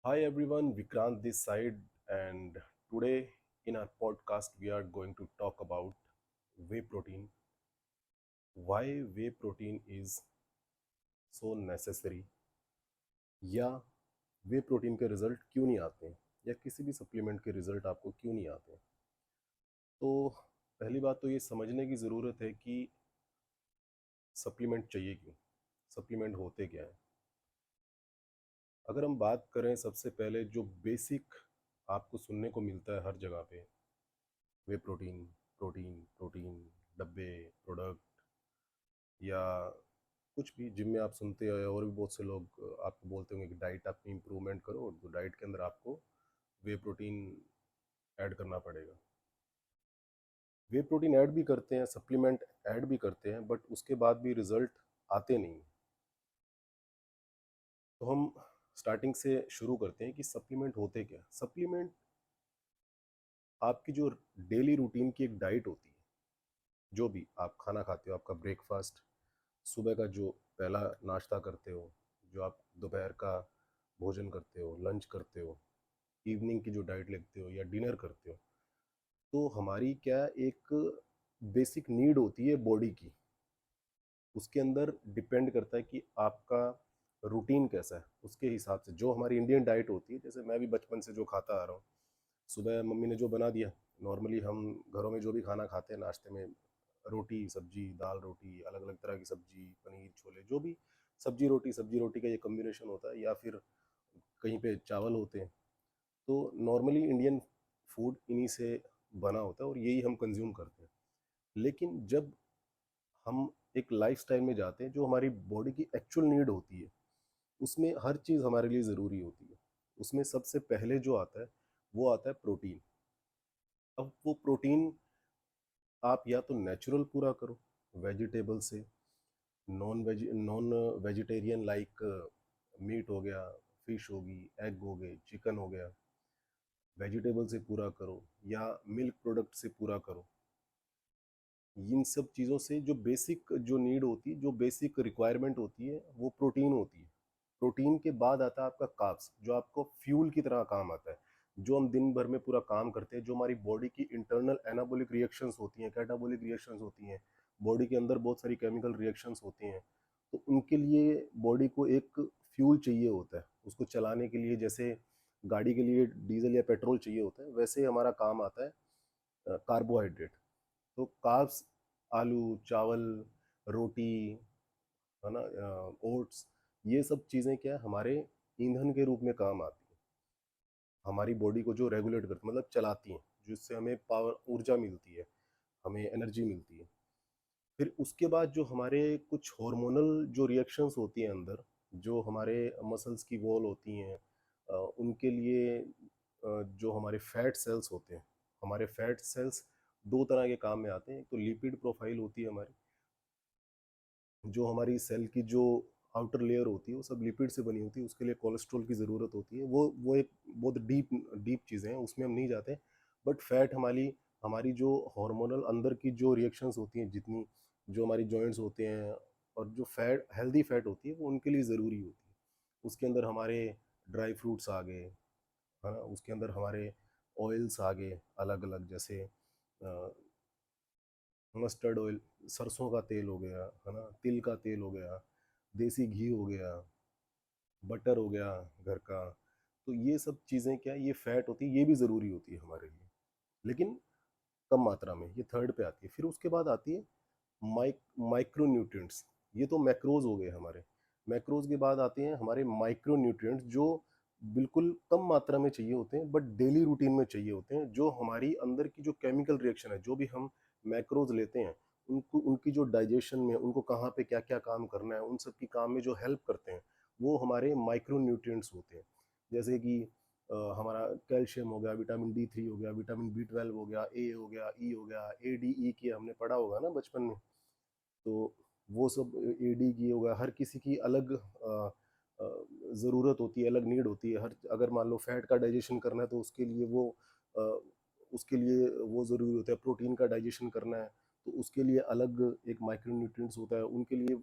Hi everyone, Vikrant this side, and today in our podcast we are going to talk about whey protein, why whey protein is so necessary, या वे protein के result क्यों नहीं आते हैं, या किसी भी सप्लीमेंट के रिजल्ट आपको क्यों नहीं आते हैं। तो पहली बात तो ये समझने की ज़रूरत है कि सप्लीमेंट चाहिए क्यों, सप्लीमेंट होते क्या हैं। अगर हम बात करें सबसे पहले जो बेसिक आपको सुनने को मिलता है हर जगह पे, वे प्रोटीन प्रोटीन प्रोटीन डब्बे प्रोडक्ट, या कुछ भी जिम में आप सुनते हो, और भी बहुत से लोग आपको बोलते होंगे कि डाइट अपनी इम्प्रूवमेंट करो, तो डाइट के अंदर आपको वे प्रोटीन ऐड करना पड़ेगा। वे प्रोटीन ऐड भी करते हैं, सप्लीमेंट ऐड भी करते हैं, बट उसके बाद भी रिजल्ट आते नहीं। तो हम स्टार्टिंग से शुरू करते हैं कि सप्लीमेंट होते क्या। सप्लीमेंट आपकी जो डेली रूटीन की एक डाइट होती है, जो भी आप खाना खाते हो, आपका ब्रेकफास्ट, सुबह का जो पहला नाश्ता करते हो, जो आप दोपहर का भोजन करते हो, लंच करते हो, इवनिंग की जो डाइट लेते हो या डिनर करते हो, तो हमारी क्या एक बेसिक नीड होती है बॉडी की। उसके अंदर डिपेंड करता है कि आपका रूटीन कैसा है। उसके हिसाब से जो हमारी इंडियन डाइट होती है, जैसे मैं भी बचपन से जो खाता आ रहा हूँ, सुबह मम्मी ने जो बना दिया, नॉर्मली हम घरों में जो भी खाना खाते हैं नाश्ते में, रोटी सब्जी दाल रोटी, अलग अलग तरह की सब्जी, पनीर छोले, जो भी सब्जी रोटी का ये कम्बिनेशन होता है, या फिर कहीं पे चावल होते हैं। तो नॉर्मली इंडियन फूड इन्हीं से बना होता है और यही हम कंज्यूम करते हैं। लेकिन जब हम एक लाइफस्टाइल में जाते हैं, जो हमारी बॉडी की एक्चुअल नीड होती है, उसमें हर चीज़ हमारे लिए ज़रूरी होती है। उसमें सबसे पहले जो आता है, वो आता है प्रोटीन। अब वो प्रोटीन आप या तो नेचुरल पूरा करो, वेजिटेबल से, नॉन वेजिटेरियन लाइक मीट हो गया, फिश होगी, एग हो गए, चिकन हो गया, वेजिटेबल से पूरा करो, या मिल्क प्रोडक्ट से पूरा करो। इन सब चीज़ों से जो बेसिक जो नीड होती है, जो बेसिक रिक्वायरमेंट होती है, वो प्रोटीन होती है। प्रोटीन के बाद आता है आपका कार्ब्स, जो आपको फ्यूल की तरह काम आता है। जो हम दिन भर में पूरा काम करते हैं, जो हमारी बॉडी की इंटरनल एनाबॉलिक रिएक्शंस होती हैं, कैटाबॉलिक रिएक्शंस होती हैं, बॉडी के अंदर बहुत सारी केमिकल रिएक्शंस होती हैं, तो उनके लिए बॉडी को एक फ्यूल चाहिए होता है उसको चलाने के लिए। जैसे गाड़ी के लिए डीजल या पेट्रोल चाहिए होता है, वैसे हमारा काम आता है कार्बोहाइड्रेट। तो कार्ब्स, आलू, चावल, रोटी, है ना, ओट्स, ये सब चीज़ें क्या है, हमारे ईंधन के रूप में काम आती हैं। हमारी बॉडी को जो रेगुलेट करती, मतलब चलाती हैं, जिससे हमें पावर, ऊर्जा मिलती है, हमें एनर्जी मिलती है। फिर उसके बाद जो हमारे कुछ हार्मोनल जो रिएक्शंस होती हैं अंदर, जो हमारे मसल्स की वॉल होती हैं, उनके लिए जो हमारे फैट सेल्स होते हैं, हमारे फैट सेल्स दो तरह के काम में आते हैं। एक तो लिपिड प्रोफाइल होती है हमारी, जो हमारी सेल की जो आउटर लेयर होती है वो सब लिपिड से बनी होती है, उसके लिए कोलेस्ट्रॉल की ज़रूरत होती है। वो एक बहुत डीप डीप चीज़ें हैं, उसमें हम नहीं जाते। बट फैट हमारी हमारी जो हार्मोनल अंदर की जो रिएक्शंस होती हैं, जितनी जो हमारी जॉइंट्स होते हैं, और जो फैट हेल्दी फैट होती है, वो उनके लिए ज़रूरी होती है। उसके अंदर हमारे ड्राई फ्रूट्स आ गए, है ना, उसके अंदर हमारे ऑयल्स आ गए अलग अलग, जैसे मस्टर्ड ऑयल, सरसों का तेल हो गया, है ना, तिल का तेल हो गया, देसी घी हो गया, बटर हो गया घर का। तो ये सब चीज़ें क्या, ये फैट होती है, ये भी ज़रूरी होती है हमारे लिए, लेकिन कम मात्रा में। ये थर्ड पे आती है। फिर उसके बाद आती है माइक्रो न्यूट्रिएंट्स। ये तो मैक्रोज हो गए हमारे। मैक्रोज के बाद आते हैं हमारे माइक्रो न्यूट्रिएंट्स, जो बिल्कुल कम मात्रा में चाहिए होते हैं, बट डेली रूटीन में चाहिए होते हैं, जो हमारी अंदर की जो केमिकल रिएक्शन है, जो भी हम मैक्रोज लेते हैं, उनको, उनकी जो डाइजेशन में, उनको कहाँ पे क्या क्या काम करना है, उन सब की काम में जो हेल्प करते हैं, वो हमारे माइक्रो न्यूट्रिएंट्स होते हैं। जैसे कि हमारा कैल्शियम हो गया, विटामिन D3 हो गया, विटामिन B12 हो गया, ए हो गया, ई हो गया, ADE की हमने पढ़ा होगा ना बचपन में। तो वो सब AD की हो गया। हर किसी की अलग ज़रूरत होती है, अलग नीड होती है। हर, अगर मान लो फैट का डाइजेशन करना है, तो उसके लिए अ, उसके लिए वो ज़रूरी होता है। प्रोटीन का डाइजेशन करना है, तो उसके लिए अलग एक माइक्रो न्यूट्रिएंट्स होता है, उनके लिए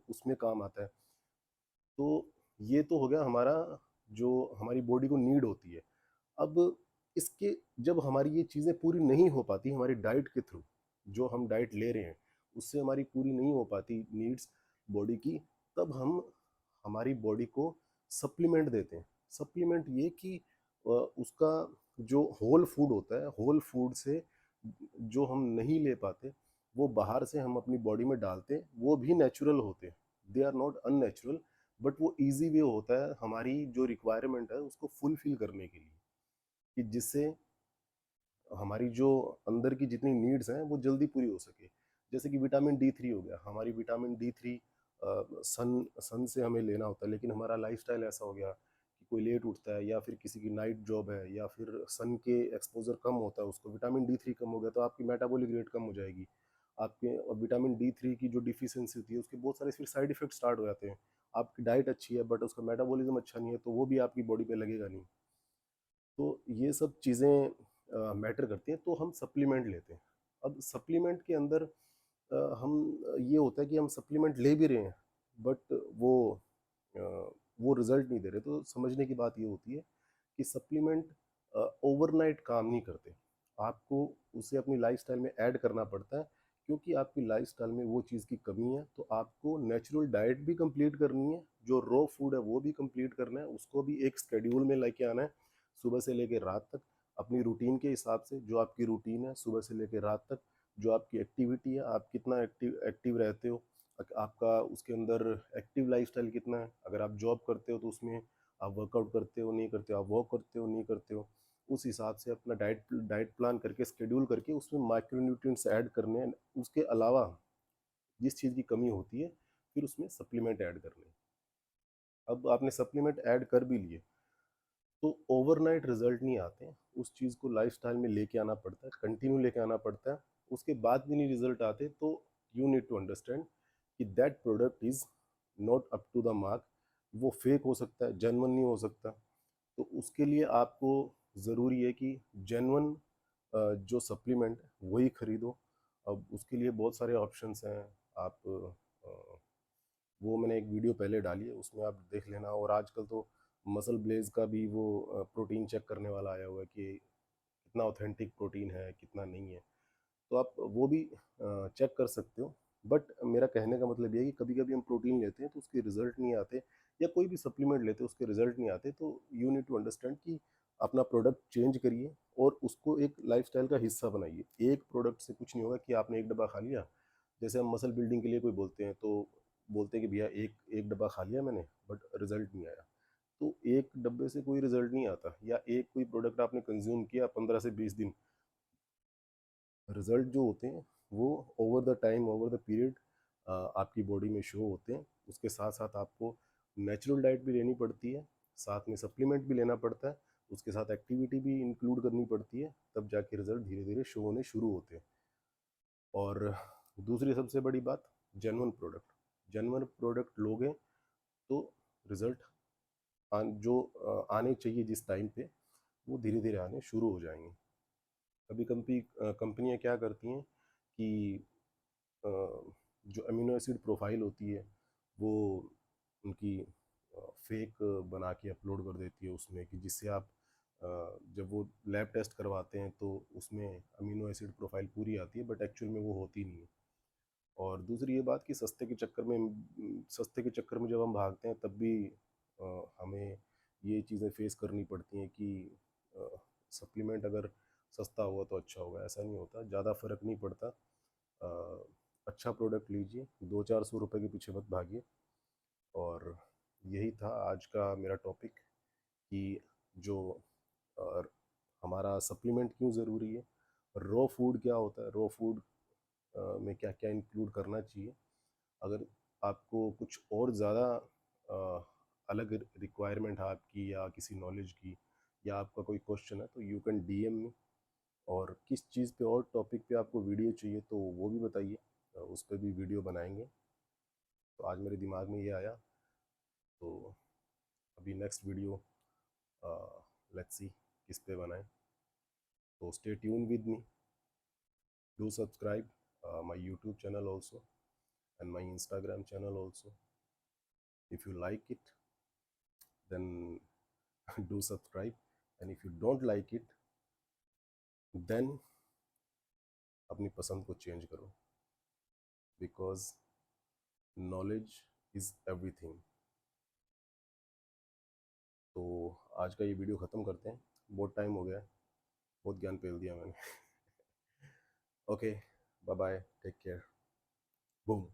उसमें काम आता है। तो ये तो हो गया हमारा जो हमारी बॉडी को नीड होती है। अब इसके जब हमारी ये चीज़ें पूरी नहीं हो पाती हमारी डाइट के थ्रू, जो हम डाइट ले रहे हैं उससे हमारी पूरी नहीं हो पाती नीड्स बॉडी की, तब हम हमारी बॉडी को सप्लीमेंट देते हैं। सप्लीमेंट ये कि उसका जो होल फूड होता है, होल फूड से जो हम नहीं ले पाते वो बाहर से हम अपनी बॉडी में डालते हैं, वो भी नेचुरल होते हैं, they are not unnatural, but वो ईजी वे होता है हमारी जो रिक्वायरमेंट है उसको फुलफिल करने के लिए, कि जिससे हमारी जो अंदर की जितनी नीड्स हैं वो जल्दी पूरी हो सके। जैसे कि विटामिन डी 3 हो गया, हमारी विटामिन डी 3 सन सन से हमें लेना होता है, लेकिन हमारा लाइफस्टाइल ऐसा हो गया कि कोई लेट उठता है या फिर किसी की नाइट जॉब है या फिर सन के एक्सपोजर कम होता है, उसको विटामिन डी 3 कम हो गया तो आपकी मेटाबॉलिक रेट कम हो जाएगी। आपके विटामिन डी 3 की जो डिफिशियंसी होती है उसके बहुत सारे फिर साइड इफेक्ट स्टार्ट हो जाते हैं। आपकी डाइट अच्छी है बट उसका मेटाबॉलिज्म अच्छा नहीं है तो वो भी आपकी बॉडी पे लगेगा नहीं। तो ये सब चीज़ें मैटर करती हैं, तो हम सप्लीमेंट लेते हैं। अब सप्लीमेंट के अंदर हम ये होता है कि हम सप्लीमेंट ले भी रहे हैं बट वो अ, वो रिजल्ट नहीं दे रहे, तो समझने की बात ये होती है कि सप्लीमेंट ओवरनाइट काम नहीं करते। आपको उसे अपनी लाइफस्टाइल में ऐड करना पड़ता है, क्योंकि आपकी लाइफस्टाइल में वो चीज़ की कमी है, तो आपको नेचुरल डाइट भी कंप्लीट करनी है, जो रॉ फूड है वो भी कंप्लीट करना है, उसको भी एक स्केड्यूल में लेके आना है, सुबह से लेकर रात तक अपनी रूटीन के हिसाब से। जो आपकी रूटीन है सुबह से लेकर रात तक, जो आपकी एक्टिविटी है, आप कितना एक्टिव एक्टिव रहते हो, आपका उसके अंदर एक्टिव लाइफस्टाइल कितना है। अगर आप जॉब करते हो तो उसमें आप वर्कआउट करते हो नहीं करते हो, आप वॉक करते हो नहीं करते हो, उस हिसाब से अपना डाइट प्लान करके स्केड्यूल करके उसमें माइक्रोन्यूट्रिएंट्स ऐड करने हैं। उसके अलावा जिस चीज़ की कमी होती है फिर उसमें सप्लीमेंट ऐड करने हैं। अब आपने सप्लीमेंट ऐड कर भी लिए तो ओवरनाइट रिजल्ट नहीं आते हैं, उस चीज़ को लाइफस्टाइल में लेके आना पड़ता है, कंटिन्यू लेके आना पड़ता है। उसके बाद भी नहीं रिजल्ट आते तो यू नीड टू अंडरस्टैंड कि that product is not up to the mark. वो फेक हो सकता है, जेन्युइन नहीं हो सकता। तो उसके लिए आपको ज़रूरी है कि जेन्युइन जो सप्लीमेंट वही खरीदो। अब उसके लिए बहुत सारे ऑप्शंस हैं। आप वो मैंने एक वीडियो पहले डाली है, उसमें आप देख लेना। और आजकल तो मसल ब्लेज का भी वो प्रोटीन चेक करने वाला आया हुआ है कि कितना ऑथेंटिक प्रोटीन है कितना नहीं है, तो आप वो भी चेक कर सकते हो। बट मेरा कहने का मतलब ये है कि कभी कभी हम प्रोटीन लेते हैं तो उसके रिजल्ट नहीं आते, या कोई भी सप्लीमेंट लेते हैं उसके रिजल्ट नहीं आते, तो यू नीड टू अंडरस्टैंड कि अपना प्रोडक्ट चेंज करिए और उसको एक लाइफस्टाइल का हिस्सा बनाइए। एक प्रोडक्ट से कुछ नहीं होगा कि आपने एक डब्बा खा लिया। जैसे हम मसल बिल्डिंग के लिए कोई बोलते हैं तो बोलते हैं कि भैया एक एक डब्बा खा लिया मैंने बट रिजल्ट नहीं आया। तो एक डब्बे से कोई रिजल्ट नहीं आता, या एक कोई प्रोडक्ट आपने कंज्यूम किया 15 से 20 दिन, रिजल्ट जो होते हैं वो over the time over the period आपकी बॉडी में शो होते हैं। उसके साथ साथ आपको नेचुरल डाइट भी लेनी पड़ती है, साथ में सप्लीमेंट भी लेना पड़ता है, उसके साथ एक्टिविटी भी इंक्लूड करनी पड़ती है, तब जाके रिजल्ट धीरे धीरे शो होने शुरू होते हैं। और दूसरी सबसे बड़ी बात, जेन्युइन प्रोडक्ट। जेन्युइन प्रोडक्ट लोगे तो रिजल्ट जो आने चाहिए जिस टाइम पे वो धीरे धीरे आने शुरू हो जाएंगे। कभी कभी कंपनियां क्या करती हैं कि अ, जो अमीनो एसिड प्रोफाइल होती है वो उनकी फेक बना के अपलोड कर देती है उसमें, कि जिससे आप जब वो लैब टेस्ट करवाते हैं तो उसमें अमीनो एसिड प्रोफाइल पूरी आती है बट एक्चुअल में वो होती नहीं है। और दूसरी ये बात कि सस्ते के चक्कर में जब हम भागते हैं तब भी हमें ये चीज़ें फेस करनी पड़ती हैं कि सप्लीमेंट अगर सस्ता हुआ तो अच्छा होगा, ऐसा नहीं होता, ज़्यादा फर्क नहीं पड़ता। अ, अच्छा प्रोडक्ट लीजिए, 200-400 रुपये के पीछे मत भागिए। और यही था आज का मेरा टॉपिक कि जो अ, हमारा सप्लीमेंट क्यों ज़रूरी है, रॉ फूड क्या होता है, रॉ फूड में क्या क्या इंक्लूड करना चाहिए। अगर आपको कुछ और ज़्यादा अलग रिक्वायरमेंट है आपकी या किसी नॉलेज की, या आपका कोई क्वेश्चन है तो यू कैन डीएम मी। और किस चीज़ पे और टॉपिक पे आपको वीडियो चाहिए तो वो भी बताइए, उस पर भी वीडियो बनाएंगे। तो आज मेरे दिमाग में ये आया, तो अभी नेक्स्ट वीडियो लेट्स सी किस पे बनाएं। तो stay tune with me, do subscribe my YouTube channel also and my Instagram channel also. If you like it, then do subscribe, and if you don't like it, then अपनी पसंद को change करो, because knowledge is everything. तो आज का ये video ख़त्म करते हैं, बहुत टाइम हो गया है, बहुत ज्ञान पेल दिया मैंने। Okay, bye bye, take care, boom.